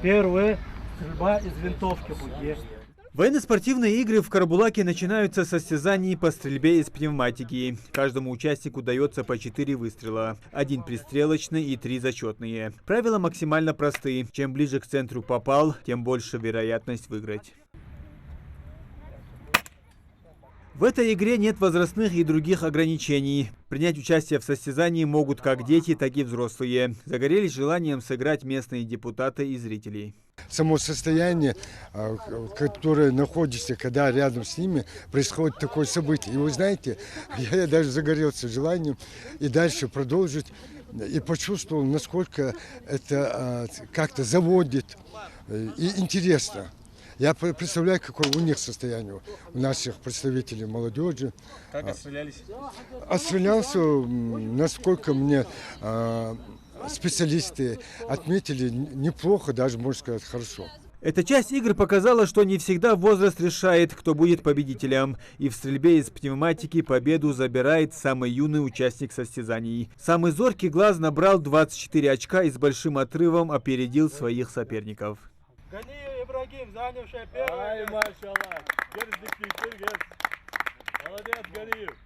Первый стрельба из винтовки будет. Военно-спортивные игры в Карабулаке начинаются с состязаний по стрельбе из пневматики. Каждому участнику дается по 4 выстрела. 1 пристрелочный и 3 зачетные. Правила максимально просты. Чем ближе к центру попал, тем больше вероятность выиграть. В этой игре нет возрастных и других ограничений. Принять участие в состязании могут как дети, так и взрослые. Загорелись желанием сыграть местные депутаты и зрители. Само состояние, которое находится, когда рядом с ними происходит такое событие. И вы знаете, я даже загорелся желанием и дальше продолжить. И почувствовал, насколько это как-то заводит и интересно. Я представляю, какое у них состояние, у наших представителей молодежи. Как отстрелялись? Отстрелялся, насколько мне специалисты отметили, неплохо, даже, можно сказать, хорошо. Эта часть игр показала, что не всегда возраст решает, кто будет победителем. И в стрельбе из пневматики победу забирает самый юный участник состязаний. Самый зоркий глаз набрал 24 очка и с большим отрывом опередил своих соперников. Ибрагим, занявший первое. Молодец, Галиев.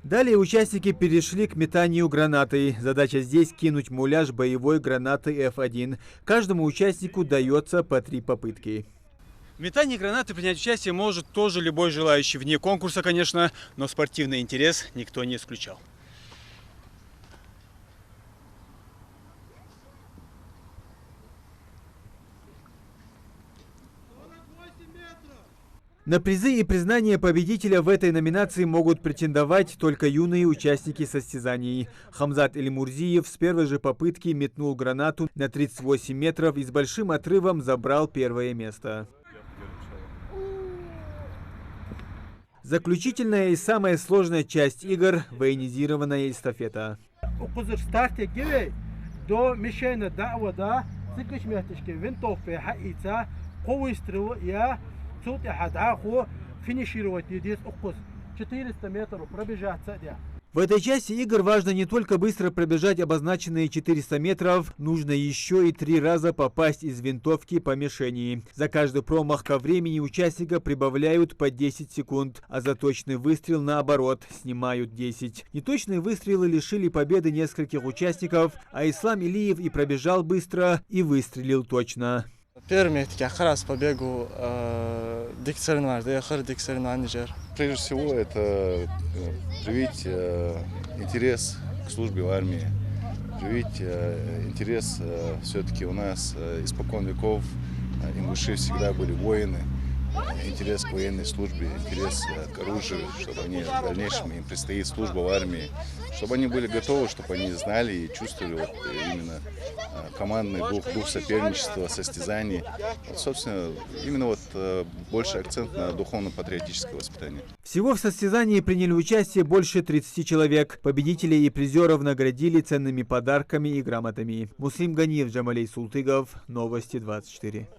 Далее участники перешли к метанию гранатой. Задача здесь кинуть муляж боевой гранаты F1. Каждому участнику дается по 3 попытки. В метании гранаты принять участие может тоже любой желающий. Вне конкурса, конечно, но спортивный интерес никто не исключал. На призы и признание победителя в этой номинации могут претендовать только юные участники состязаний. Хамзат Эльмурзиев с первой же попытки метнул гранату на 38 метров и с большим отрывом забрал первое место. Заключительная и самая сложная часть игр – военизированная эстафета. До мишени даъвада цикиш мехтишки винтовки хаица ковыстрел я тут хадаху финишировать здесь укус 400 метров пробежать садя. В этой части игр важно не только быстро пробежать обозначенные 400 метров, нужно еще и 3 раза попасть из винтовки по мишени. За каждый промах ко времени участника прибавляют по 10 секунд, а за точный выстрел наоборот снимают 10. Неточные выстрелы лишили победы нескольких участников, а Ислам Илиев и пробежал быстро, и выстрелил точно. Первый раз побегу Прежде всего, это привить интерес к службе в армии, привить интерес все-таки у нас испокон веков, ингуши всегда были воины, интерес к военной службе, интерес к оружию, чтобы они в дальнейшем им предстоит служба в армии, чтобы они были готовы, чтобы они знали и чувствовали вот именно командный дух соперничества, состязаний. Вот, собственно, именно вот больше акцент на духовно-патриотическое воспитание. Всего в состязании приняли участие больше 30 человек. Победителей и призеров наградили ценными подарками и грамотами. Муслим Ганиев, Джамалей Султыгов, Новости 24.